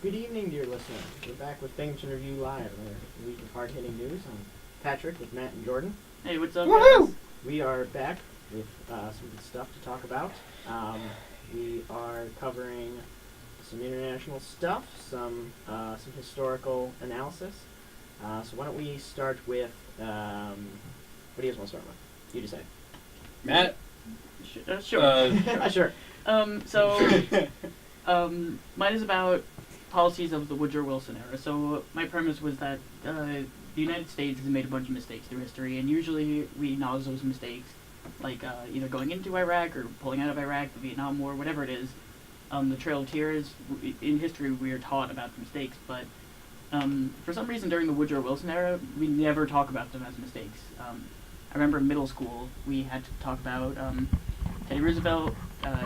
Good evening, dear listener. We're back with Binghamton Review Live, a week of hard-hitting news. I'm Patrick with Matt and Jordan. Hey, what's up, Woohoo! guys? We are back with some good stuff to talk about. We are covering some international stuff, some historical analysis. So why don't we start with, what do you guys want to start with? You decide. Matt? Sure. Sure. Mine is about policies of the Woodrow Wilson era. So my premise was that the United States has made a bunch of mistakes through history, and usually we acknowledge those mistakes, like either going into Iraq or pulling out of Iraq, the Vietnam War, whatever it is. The Trail of Tears, in history we are taught about the mistakes, but for some reason during the Woodrow Wilson era, we never talk about them as mistakes. I remember in middle school we had to talk about Teddy Roosevelt,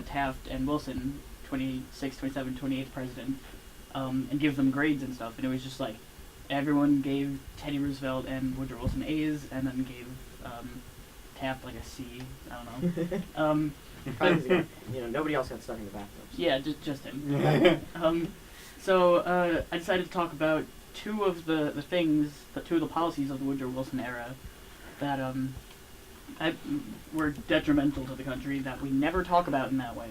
Taft, and Wilson, 26th, 27th, 28th president, and give them grades and stuff. And it was just like everyone gave Teddy Roosevelt and Woodrow Wilson A's, and then gave Taft like a C. I don't know. Probably, nobody else got stuck in the bathtubs. Yeah, just him. So I decided to talk about two of the policies of the Woodrow Wilson era that were detrimental to the country, that we never talk about in that way.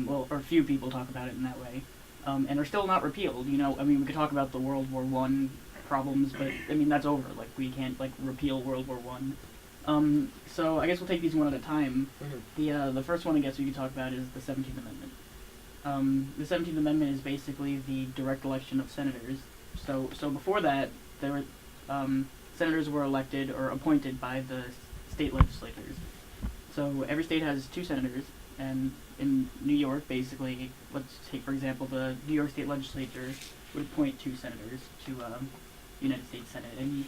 Or few people talk about it in that way, and are still not repealed. We could talk about the World War I problems, but that's over. Like, we can't repeal World War I. So I guess we'll take these one at a time. Mm-hmm. The first one I guess we could talk about is the 17th Amendment. The 17th Amendment is basically the direct election of senators. So before that, there were senators were elected or appointed by the state legislatures. So every state has 2 senators, and in New York, basically, let's take for example the New York State Legislature would appoint 2 senators to United States Senate, and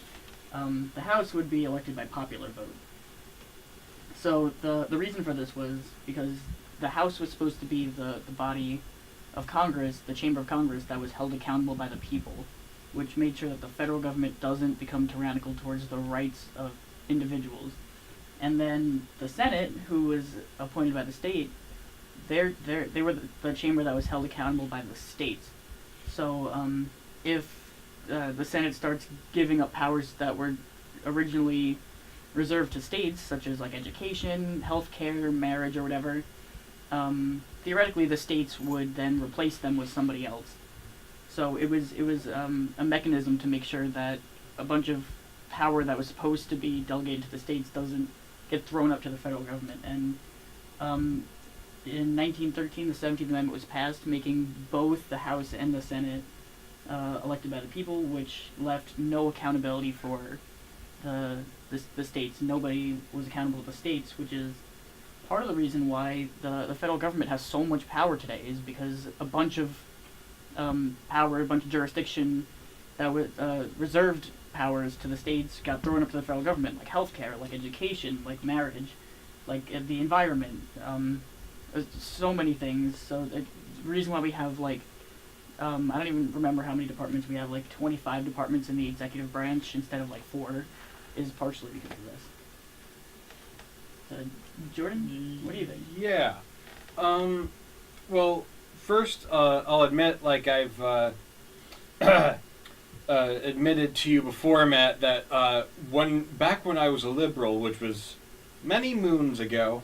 the House would be elected by popular vote. So the reason for this was because the House was supposed to be the body of Congress, the chamber of Congress that was held accountable by the people, which made sure that the federal government doesn't become tyrannical towards the rights of individuals. And then the Senate, who was appointed by the state, they were the chamber that was held accountable by the states. So if the Senate starts giving up powers that were originally reserved to states, such as education, healthcare, marriage, or whatever, theoretically the states would then replace them with somebody else. So it was a mechanism to make sure that a bunch of power that was supposed to be delegated to the states doesn't get thrown up to the federal government. And in 1913, the 17th Amendment was passed, making both the House and the Senate elected by the people, which left no accountability for the states. Nobody was accountable to the states, which is part of the reason why the federal government has so much power today, is because a bunch of power, a bunch of jurisdiction that was reserved powers to the states got thrown up to the federal government, like healthcare, like education, like marriage, like the environment, so many things. So the reason why we have I don't even remember how many departments we have, 25 departments in the executive branch instead of 4, is partially because of this. Jordan, what do you think? Yeah. Well, first, I'll admit, I've admitted to you before, Matt, that back when I was a liberal, which was many moons ago,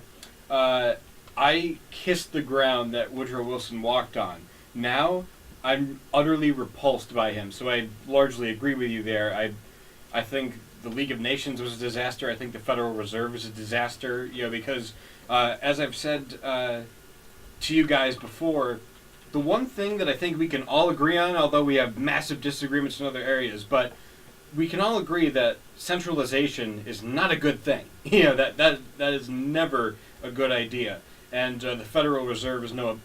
I kissed the ground that Woodrow Wilson walked on. Now, I'm utterly repulsed by him, so I largely agree with you there. I think the League of Nations was a disaster. I think the Federal Reserve is a disaster, because as I've said to you guys before, the one thing that I think we can all agree on, although we have massive disagreements in other areas, but we can all agree that centralization is not a good thing. That is never a good idea, and the Federal Reserve is no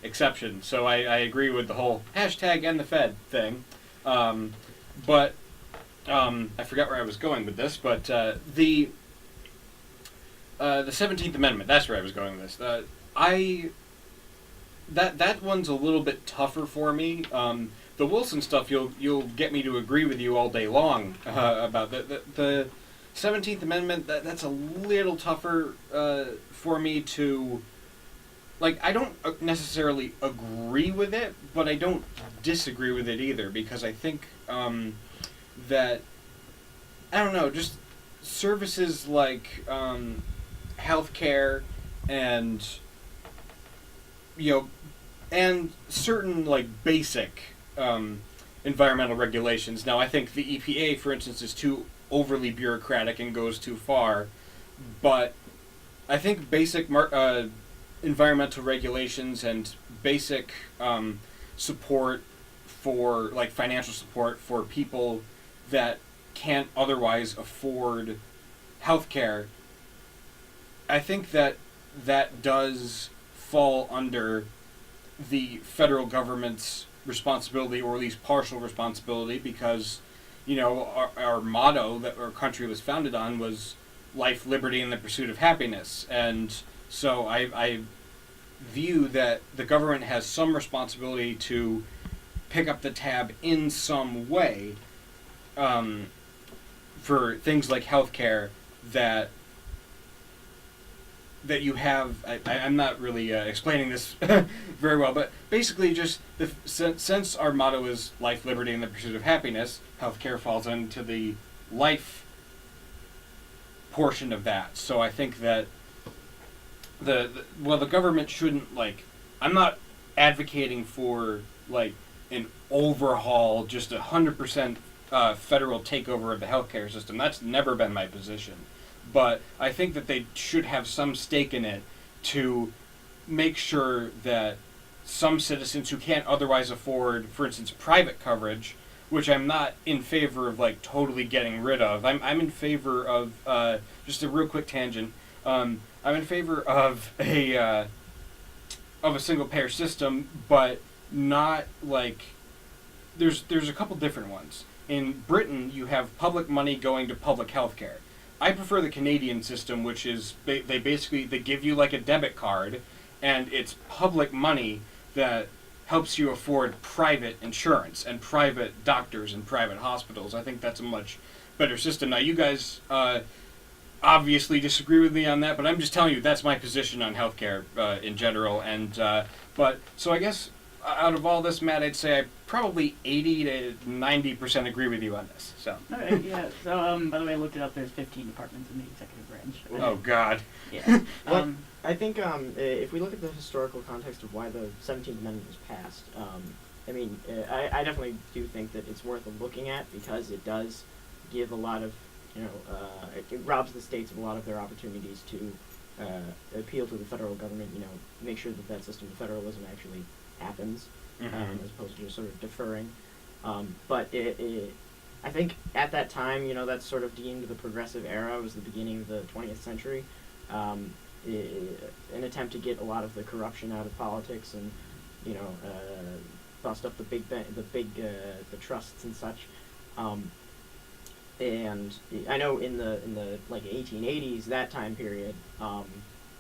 exception. So I agree with the whole hashtag and the Fed thing, but I forgot where I was going with this. But the 17th Amendment, that's where I was going with this. That one's a little bit tougher for me. The Wilson stuff, you'll get me to agree with you all day long about. The 17th Amendment, that's a little tougher for me to like, I don't necessarily agree with it, but I don't disagree with it either, because I think that, I don't know, just services like healthcare and, and certain, like, basic environmental regulations. Now, I think the EPA, for instance, is too overly bureaucratic and goes too far, but I think basic environmental regulations and basic support for, like, financial support for people that can't otherwise afford healthcare, I think that does fall under the federal government's responsibility, or at least partial responsibility, because, our motto that our country was founded on was life, liberty, and the pursuit of happiness. And so I view that the government has some responsibility to pick up the tab in some way for things like healthcare that you have. I'm not really explaining this very well, but basically just since our motto is life, liberty, and the pursuit of happiness, healthcare falls into the life portion of that. So I think that the government shouldn't, like, I'm not advocating for, like, an overhaul, just 100% federal takeover of the healthcare system. That's never been my position. But I think that they should have some stake in it to make sure that some citizens who can't otherwise afford, for instance, private coverage, which I'm not in favor of, like, totally getting rid of. I'm in favor of, just a real quick tangent, I'm in favor of a single payer system, but not, like, there's a couple different ones. In Britain, you have public money going to public health care. I prefer the Canadian system, which is they give you, like, a debit card, and it's public money that helps you afford private insurance and private doctors and private hospitals. I think that's a much better system. Now, you guys obviously disagree with me on that, but I'm just telling you that's my position on healthcare in general. And but so I guess out of all this, Matt, I'd say I probably 80 to 90% agree with you on this. So. Okay, yeah. So, by the way, I looked it up. There's 15 departments in the executive branch. Oh God. Yeah. I think if we look at the historical context of why the 17th Amendment was passed, I definitely do think that it's worth looking at, because it does give a lot of, it robs the states of a lot of their opportunities to appeal to the federal government, make sure that system of federalism actually happens, as opposed to just sort of deferring. But I think at that time, that's sort of deemed the progressive era. It was the beginning of the 20th century. An attempt to get a lot of the corruption out of politics, and bust up the trusts and such. And I know in the like 1880s, that time period,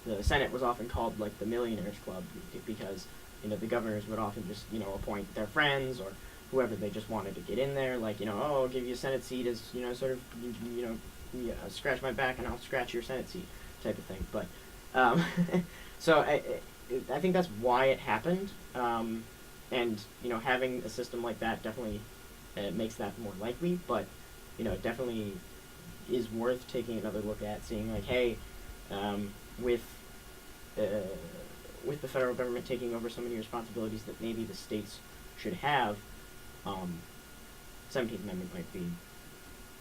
the Senate was often called, like, the Millionaires Club, because the governors would often just appoint their friends or whoever they just wanted to get in there, like, I'll give you a Senate seat as sort of scratch my back and I'll scratch your Senate seat type of thing. But so I think that's why it happened, and having a system like that definitely makes that more likely. But it definitely is worth taking another look at, seeing, like, hey, with the federal government taking over so many responsibilities that maybe the states should have, 17th Amendment might be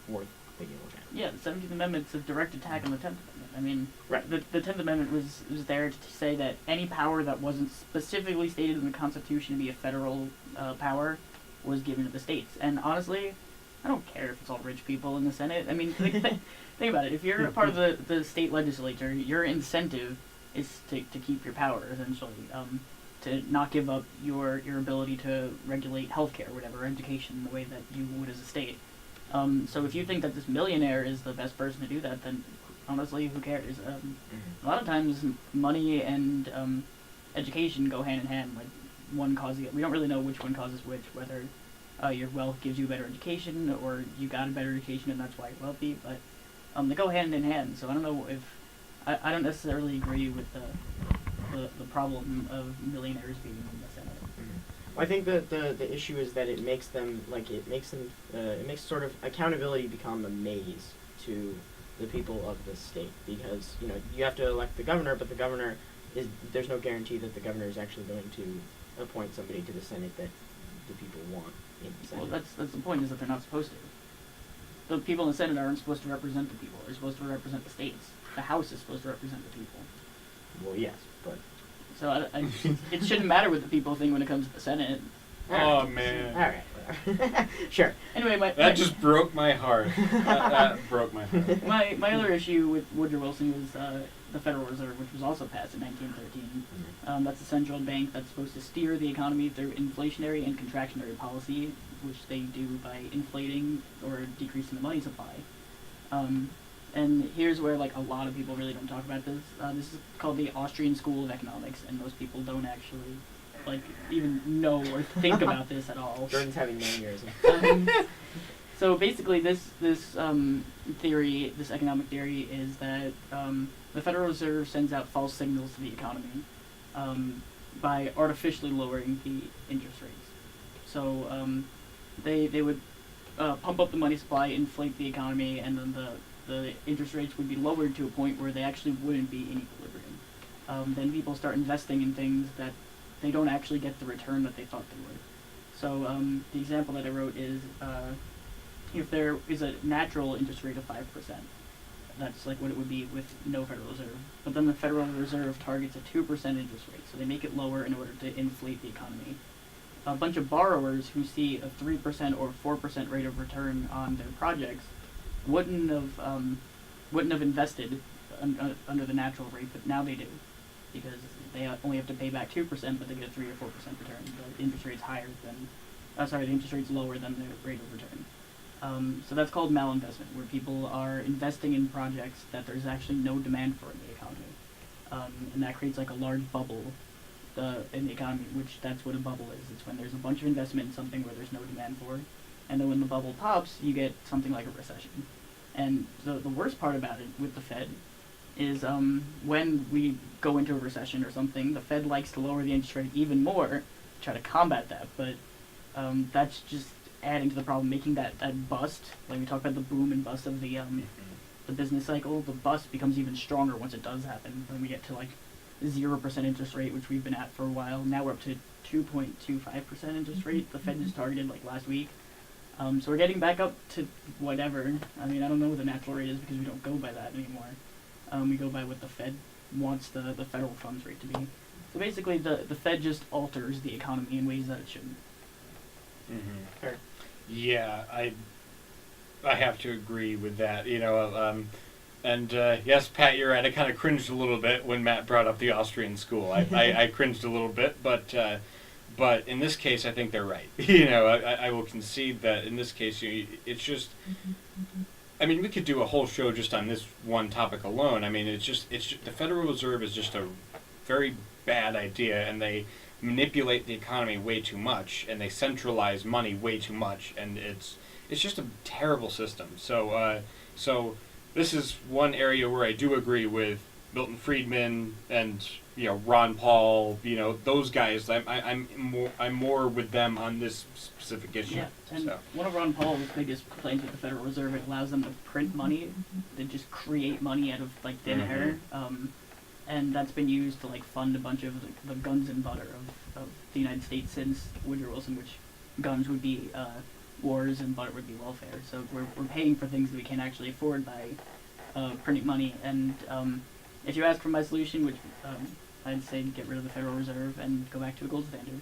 worth taking a look at. Yeah, the 17th Amendment's a direct attack on the 10th Amendment. I mean, right. The 10th Amendment was there to say that any power that wasn't specifically stated in the Constitution to be a federal power was given to the states. And honestly, I don't care if it's all rich people in the Senate. I mean, think about it. If you're a part of the state legislature, your incentive is to keep your power, essentially, to not give up your ability to regulate healthcare, whatever, education, the way that you would as a state. So if you think that this millionaire is the best person to do that, then honestly, who cares? A lot of times, money and education go hand in hand. Like, one causes the other. We don't really know which one causes which, whether your wealth gives you a better education, or you got a better education and that's why you're wealthy, but they go hand in hand. So I don't know if I don't necessarily agree with the the problem of millionaires being in the Senate. Well, I think the issue is that it makes sort of accountability become a maze to the people of the state, because you have to elect the governor, but there's no guarantee that the governor is actually going to appoint somebody to the Senate that the people want in the Senate. Well, that's the point, is that they're not supposed to. The people in the Senate aren't supposed to represent the people. They're supposed to represent the states. The House is supposed to represent the people. Well, yes, but So it shouldn't matter what the people think when it comes to the Senate. Oh man. All right, sure. Anyway, That just broke my heart. that broke my heart. my other issue with Woodrow Wilson was the Federal Reserve, which was also passed in 1913. That's a central bank that's supposed to steer the economy through inflationary and contractionary policy, which they do by inflating or decreasing the money supply. And here's where a lot of people really don't talk about this. This is called the Austrian School of Economics, and most people don't actually even know or think about this at all. Jordan's having nightmares. So basically, this theory, this economic theory, is that the Federal Reserve sends out false signals to the economy by artificially lowering the interest rates. So they would pump up the money supply, inflate the economy, and then the interest rates would be lowered to a point where they actually wouldn't be in equilibrium. Then people start investing in things that they don't actually get the return that they thought they would. So the example that I wrote is if there is a natural interest rate of 5%, that's what it would be with no Federal Reserve. But then the Federal Reserve targets a 2% interest rate, so they make it lower in order to inflate the economy. A bunch of borrowers who see a 3% or 4% rate of return on their projects wouldn't have invested under the natural rate, but now they do, because they only have to pay back 2%, but they get a 3 or 4% return. The interest rate's the interest rate's lower than the rate of return. So that's called malinvestment, where people are investing in projects that there's actually no demand for in the economy, and that creates a large bubble in the economy, which that's what a bubble is. It's when there's a bunch of investment in something where there's no demand for it, and then when the bubble pops, you get something like a recession. And the worst part about it with the Fed is when we go into a recession or something, the Fed likes to lower the interest rate even more to try to combat that, but that's just adding to the problem, making that bust, like we talked about the boom and bust of the business cycle. The bust becomes even stronger once it does happen, when we get to 0% interest rate, which we've been at for a while. Now we're up to 2.25% interest rate. The Fed just targeted last week. So we're getting back up to whatever. I mean, I don't know what the natural rate is because we don't go by that anymore. We go by what the Fed wants the federal funds rate to be. So basically, the Fed just alters the economy in ways that it shouldn't. Mm-hmm. Fair. Yeah, I have to agree with that. And yes, Pat, you're right. I kind of cringed a little bit when Matt brought up the Austrian school. I cringed a little bit, but in this case, I think they're right. I will concede that in this case, it's just. I mean, we could do a whole show just on this one topic alone. I mean, it's just the Federal Reserve is just a very bad idea, and they manipulate the economy way too much, and they centralize money way too much, and it's just a terrible system. So this is one area where I do agree with Milton Friedman and Ron Paul. Those guys. I'm more with them on this specific issue. Yeah, and one of Ron Paul's biggest complaints with the Federal Reserve, it allows them to print money. They just create money out of thin air, and that's been used to fund a bunch of the guns and butter of the United States since Woodrow Wilson, which guns would be wars and butter would be welfare. So we're paying for things that we can't actually afford by printing money. And if you ask for my solution, which I'd say get rid of the Federal Reserve and go back to a gold standard.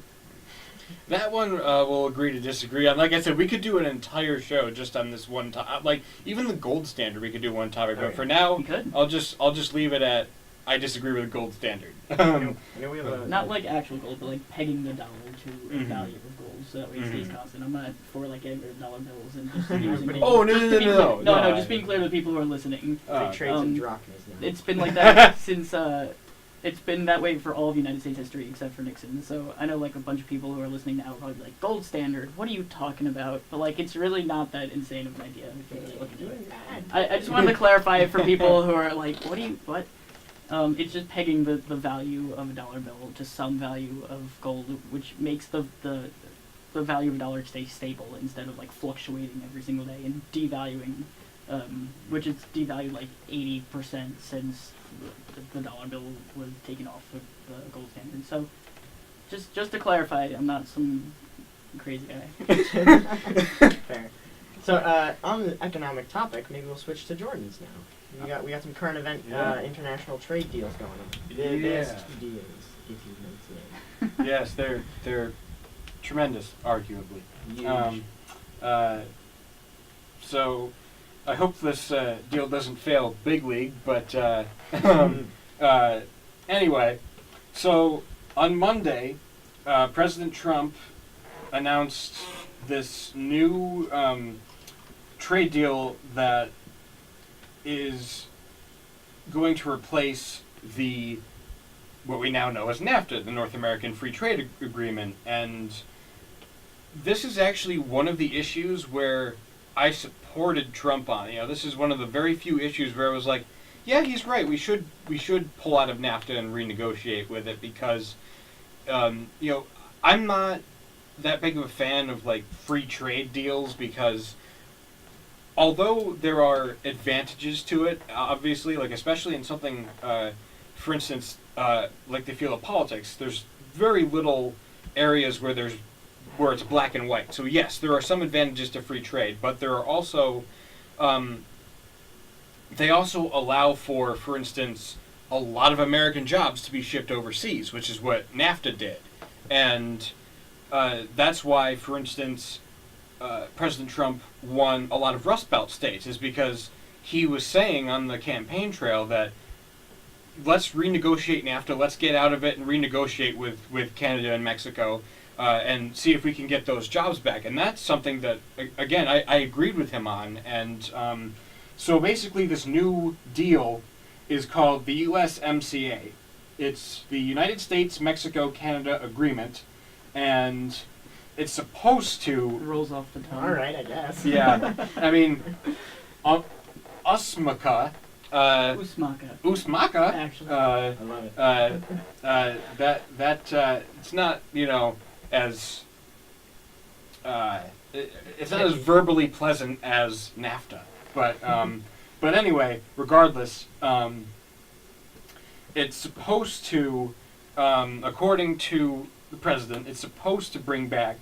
That one we'll agree to disagree on. Like I said, we could do an entire show just on this one topic. Even the gold standard, we could do one topic. But for now, I'll just leave it at I disagree with the gold standard. We have not actual gold, but pegging the dollar to a value of gold, so that way it stays constant. I'm not for getting rid of dollar bills and just using it. Oh no! Just being clear to the people who are listening. Trades in drachmas now. It's been like that since. It's been that way for all of United States history except for Nixon. So I know a bunch of people who are listening now are probably like, gold standard, what are you talking about? But it's really not that insane of an idea if you really look into it. I just wanted to clarify it for people who are like, what? It's just pegging the value of a dollar bill to some value of gold, which makes the value of a dollar stay stable instead of like fluctuating every single day and devaluing, which it's devalued like 80% since the dollar bill was taken off of the gold standard. So, just to clarify, I'm not some crazy guy. Fair. So on the economic topic, maybe we'll switch to Jordan's now. We got some current event international trade deals going on. The best deals, if you may say. Yes, they're tremendous, arguably. Huge. So I hope this deal doesn't fail big league, but anyway, so on Monday, President Trump announced this new trade deal that is going to replace what we now know as NAFTA, the North American Free Trade Agreement, and this is actually one of the issues where I supported Trump on. This is one of the very few issues where I was like, yeah, he's right. We should pull out of NAFTA and renegotiate with it because, I'm not that big of a fan of like free trade deals because although there are advantages to it, obviously, like especially in something, for instance, like the field of politics, there's very little areas where it's black and white. So yes, there are some advantages to free trade, but there are also, they also allow for instance, a lot of American jobs to be shipped overseas, which is what NAFTA did. And that's why, for instance, President Trump won a lot of Rust Belt states, is because he was saying on the campaign trail that let's renegotiate NAFTA, let's get out of it and renegotiate with Canada and Mexico and see if we can get those jobs back. And that's something that, again, I agreed with him on. And so basically this new deal is called the USMCA. It's the United States, Mexico, Canada Agreement, and it's supposed It to... rolls off the tongue. All right, I guess. Yeah, I mean, USMCA... Usmaka. Actually. I love it. It's not, as... it's not as verbally pleasant as NAFTA. But anyway, regardless, it's supposed to, according to the president, it's supposed to bring back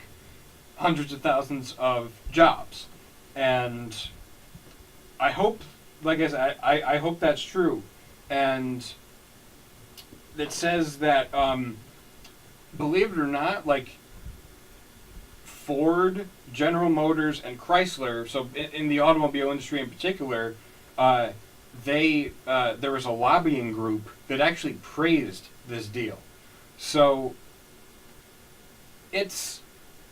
hundreds of thousands of jobs. And I hope, like I said, I hope that's true. And it says that, believe it or not, like Ford, General Motors, and Chrysler, so in the automobile industry in particular, there was a lobbying group that actually praised this deal. So it's,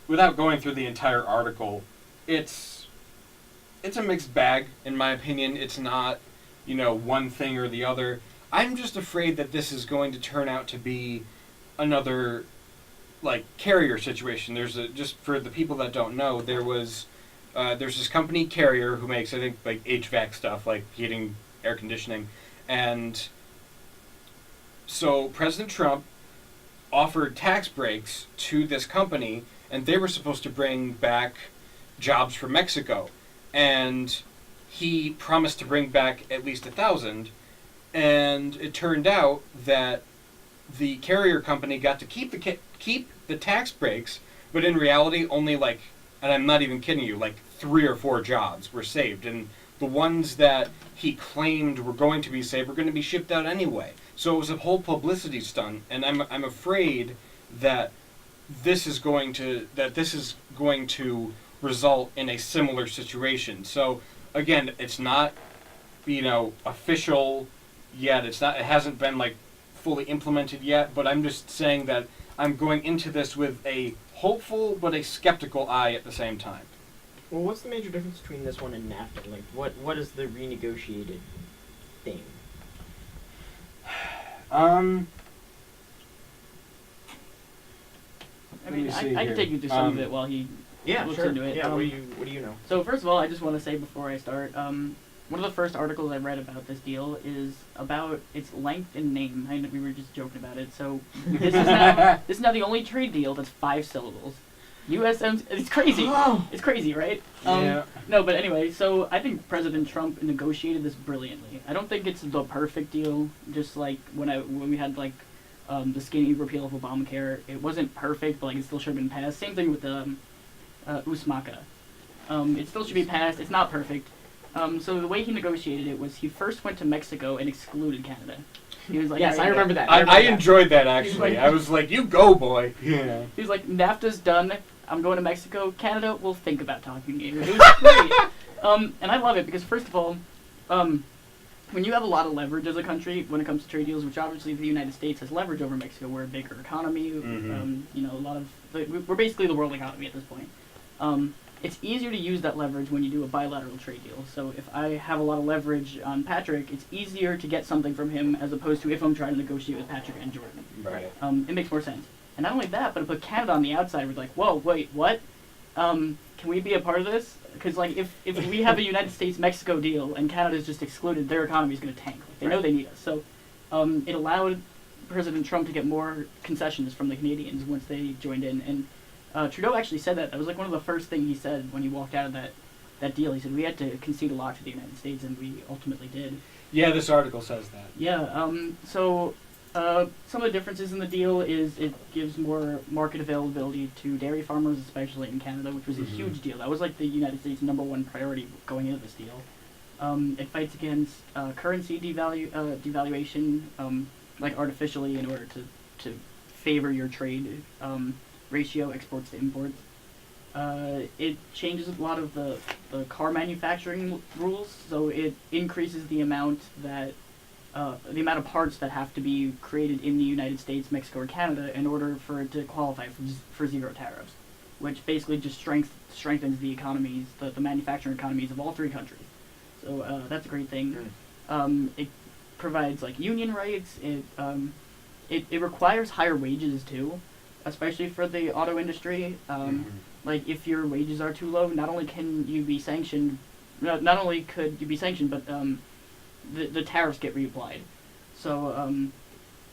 without going through the entire article, it's a mixed bag, in my opinion. It's not, one thing or the other. I'm just afraid that this is going to turn out to be another, like, carrier situation. Just for the people that don't know, there's this company, Carrier, who makes, I think, like, HVAC stuff, like heating, air conditioning. And so President Trump offered tax breaks to this company, and they were supposed to bring back jobs from Mexico. And he promised to bring back at least 1,000, and it turned out that the Carrier company got to keep the tax breaks, but in reality only like, and I'm not even kidding you, like 3 or 4 jobs were saved, and the ones that he claimed were going to be saved were going to be shipped out anyway. So it was a whole publicity stunt, and I'm afraid that this is going to result in a similar situation. So again, it's not, official yet. It hasn't been like fully implemented yet, but I'm just saying that I'm going into this with a hopeful but a skeptical eye at the same time. Well, what's the major difference between this one and NAFTA? Like, what is the renegotiated thing? I mean, I can take you through some of it while he looks into it. Yeah, what do you know? So first of all, I just want to say before I start, one of the first articles I read about this deal is about its length and name. I know we were just joking about it. So this is now the only trade deal that's 5 syllables. USMCA. It's crazy. Oh. It's crazy, right? Yeah. No, but anyway, so I think President Trump negotiated this brilliantly. I don't think it's the perfect deal. Just like when we had like the skinny repeal of Obamacare, it wasn't perfect, but like it still should have been passed. Same thing with the USMCA. It still should be passed. It's not perfect. So the way he negotiated it was he first went to Mexico and excluded Canada. He was like, Yes, I remember that. I enjoyed that actually. Like- I was like, you go, boy. Yeah. He was like, NAFTA's done. I'm going to Mexico. Canada will think about talking to you. It was great. And I love it because, first of all, when you have a lot of leverage as a country when it comes to trade deals, which obviously the United States has leverage over Mexico, we're a bigger economy. You know, a lot of we're basically the world economy at this point. It's easier to use that leverage when you do a bilateral trade deal. So if I have a lot of leverage on Patrick, it's easier to get something from him as opposed to if I'm trying to negotiate with Patrick and Jordan. Right. It makes more sense. And not only that, but it put Canada on the outside. We're like, whoa, wait, what? Can we be a part of this? Because like, if we have a United States-Mexico deal and Canada's just excluded, their economy is going to tank. Like, they know they need us. So it allowed President Trump to get more concessions from the Canadians once they joined in. And Trudeau actually said that. That was like one of the first things he said when he walked out of that deal. He said, we had to concede a lot to the United States, and we ultimately did. Yeah, this article says that. Yeah, so some of the differences in the deal is it gives more market availability to dairy farmers, especially in Canada, which was a huge deal. That was like the United States' #1 priority going into this deal. It fights against currency devaluation, like artificially in order to favor your trade ratio, exports to imports. It changes a lot of the car manufacturing rules, so it increases the amount of parts that have to be created in the United States, Mexico, or Canada in order for it to qualify for zero tariffs, which basically just strengthens the economies, the manufacturing economies of all 3 countries. So that's a great thing. It provides like union rights. It requires higher wages too, especially for the auto industry. Like if your wages are too low, not only can you be sanctioned, not only could you be sanctioned, but the tariffs get reapplied. So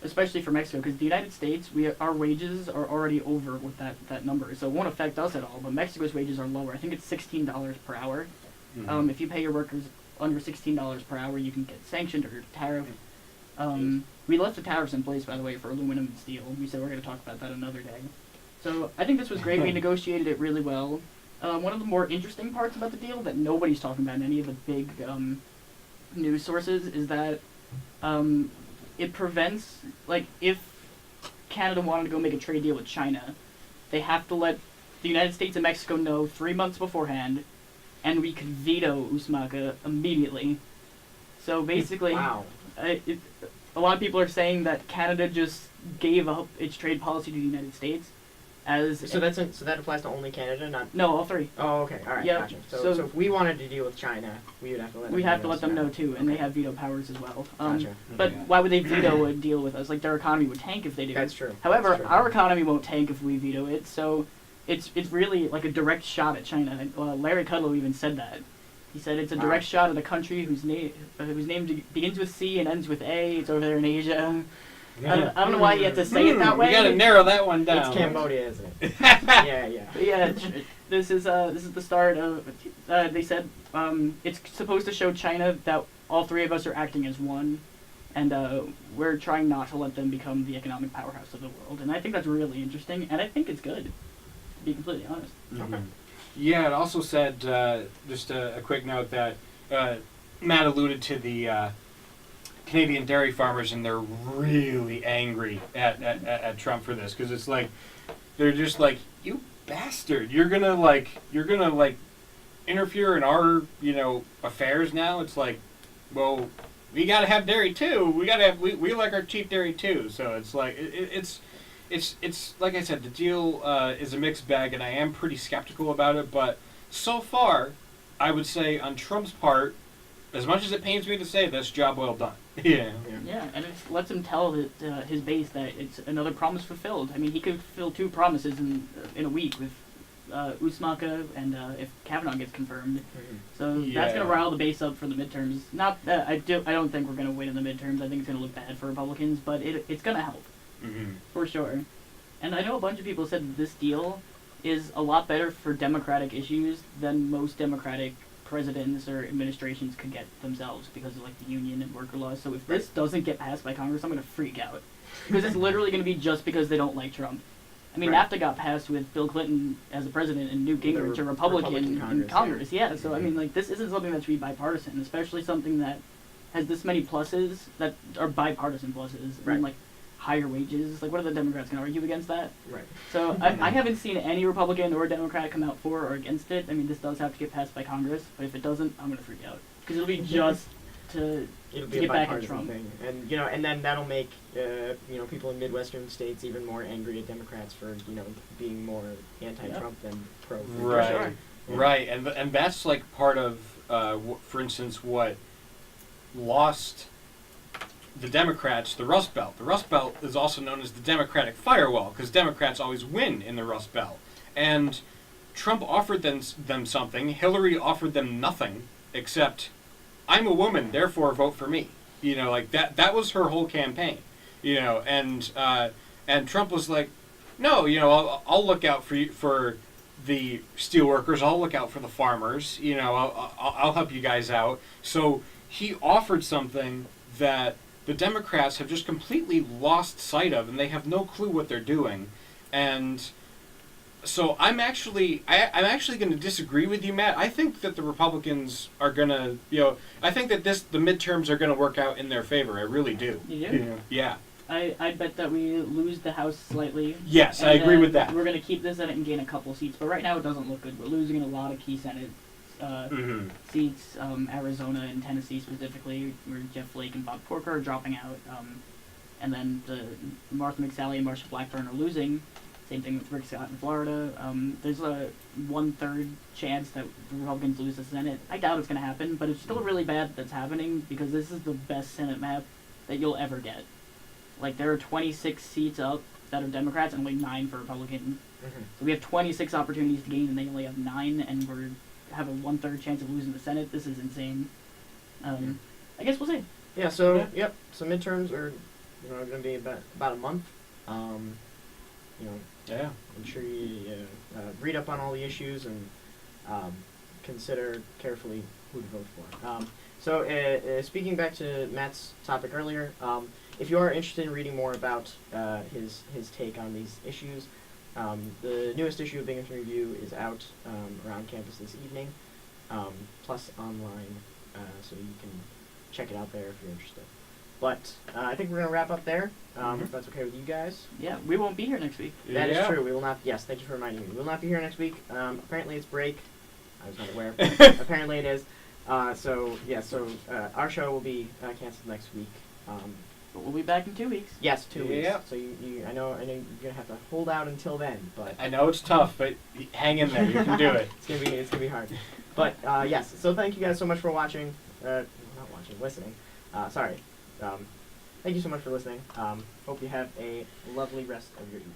especially for Mexico, because the United States, our wages are already over with that number, so it won't affect us at all. But Mexico's wages are lower. I think it's $16 per hour. If you pay your workers under $16 per hour, you can get sanctioned or tariffed. We left the tariffs in place, by the way, for aluminum and steel. We said we're going to talk about that another day. So I think this was great. We negotiated it really well. One of the more interesting parts about the deal that nobody's talking about in any of the big news sources is that it prevents, like, if Canada wanted to go make a trade deal with China, they have to let the United States and Mexico know 3 months beforehand, and we could veto USMCA immediately. So basically, Wow. A lot of people are saying that Canada just gave up its trade policy to the United States. So that applies to only Canada, not. No, all 3. Oh, okay. All right. Yeah, Gotcha. so So if we wanted to deal with China, we would have to let. We them have to know let them so- know too, and they Okay. have veto powers as well. Gotcha. But Yeah. why would they veto a deal with us? Like, their economy would tank if they do. That's true. However, That's true. our economy won't tank if we veto it, so it's really like a direct shot at China. Larry Kudlow even said that. He said it's a direct Wow. shot at a country whose name begins with C and ends with A. It's over there in Asia. I don't know why he had to say it that way. We got to narrow that one down. It's Cambodia, isn't it? Yeah. But yeah, this is the start of. They said it's supposed to show China that all 3 of us are acting as one, and we're trying not to let them become the economic powerhouse of the world. And I think that's really interesting, and I think it's good, to be completely honest. Okay. Yeah, it also said, just a quick note, that Matt alluded to the Canadian dairy farmers, and they're really angry at Trump for this, because it's like, they're just like, you bastard, you're gonna interfere in our, affairs now. It's like, well, we gotta have dairy too. We like our cheap dairy too. So it's like, it's like I said, the deal is a mixed bag, and I am pretty skeptical about it. But so far, I would say on Trump's part, as much as it pains me to say this, job well done. Yeah. Yeah, and it lets him tell his base that it's another promise fulfilled. I mean, he could fulfill 2 promises in a week with USMCA and if Kavanaugh gets confirmed. Mhm. So that's going to rile the base up for the midterms. Not that I don't think we're going to win in the midterms. I think it's going to look bad for Republicans, but it's going to help for sure. And I know a bunch of people said that this deal is a lot better for Democratic issues than most Democratic presidents or administrations could get themselves because of like the union and worker laws. So if this doesn't get passed by Congress, I'm going to freak out because it's literally going to be just because they don't like Trump. I mean, Right. NAFTA got passed with Bill Clinton as the president and Newt Gingrich, a Republican Republican in Congress. Yeah, so I Mhm. mean, like, this isn't something that should be bipartisan, especially something that has this many pluses that are bipartisan pluses. I Right. mean, like, higher wages. Like, what are the Democrats going to argue against that? Right. So I haven't seen any Republican or Democrat come out for or against it. I mean, this does have to get passed by Congress, but if it doesn't, I'm going to freak out. Because it'll be just to It'll to be a get back at bipartisan Trump. thing, and and then that'll make people in Midwestern states even more angry at Democrats for being more anti-Trump than pro. Right, sure. Yeah. right, and that's like part of, for instance, what lost the Democrats the Rust Belt. The Rust Belt is also known as the Democratic firewall because Democrats always win in the Rust Belt, and Trump offered them something. Hillary offered them nothing except, I'm a woman, therefore vote for me. Like that was her whole campaign. And Trump was like, no, I'll look out for the steelworkers. I'll look out for the farmers. I'll help you guys out. So he offered something that the Democrats have just completely lost sight of, and they have no clue what they're doing. And so I'm actually going to disagree with you, Matt. I think that the Republicans are going to, I think that the midterms are going to work out in their favor. I really do. You do? Yeah. I bet that we lose the House slightly. Yes, and I agree then with that. We're going to keep the Senate and gain a couple seats, but right now it doesn't look good. We're losing a lot of key Senate seats, Arizona and Tennessee specifically, where Jeff Flake and Bob Corker are dropping out, and then the Martha McSally and Marsha Blackburn are losing. Same thing with Rick Scott in Florida. There's a 1/3 chance that the Republicans lose the Senate. I doubt it's going to happen, but it's still really bad that that's happening because this is the best Senate map that you'll ever get. Like, there are 26 seats up that are Democrats and only 9 for Republicans. Mhm. So we have 26 opportunities to gain, and they only have 9, and we have a 1/3 chance of losing the Senate. This is insane. I guess we'll see. Yeah. So Yeah. yep. So midterms are going to be about a month. Yeah. I'm sure you read up on all the issues and consider carefully who to vote for. So speaking back to Matt's topic earlier, if you are interested in reading more about his take on these issues, the newest issue of Binghamton Review is out around campus this evening, plus online, so you can check it out there if you're interested. But I think we're going to wrap up there, if that's okay with you guys. Yeah, we won't be here next week. That is Yeah. true. We will not. Yes, thank you for reminding me. We will not be here next week. Apparently, it's break. I was not aware. But apparently, it is. So our show will be canceled next week. But we'll be back in 2 weeks. Yes, 2 weeks. Yeah. So I know you're gonna have to hold out until then, but I know it's tough, but hang in there. You can do it. it's gonna be hard. But yes. So thank you guys so much for watching. Not watching, listening. Sorry. Thank you so much for listening. Hope you have a lovely rest of your evening.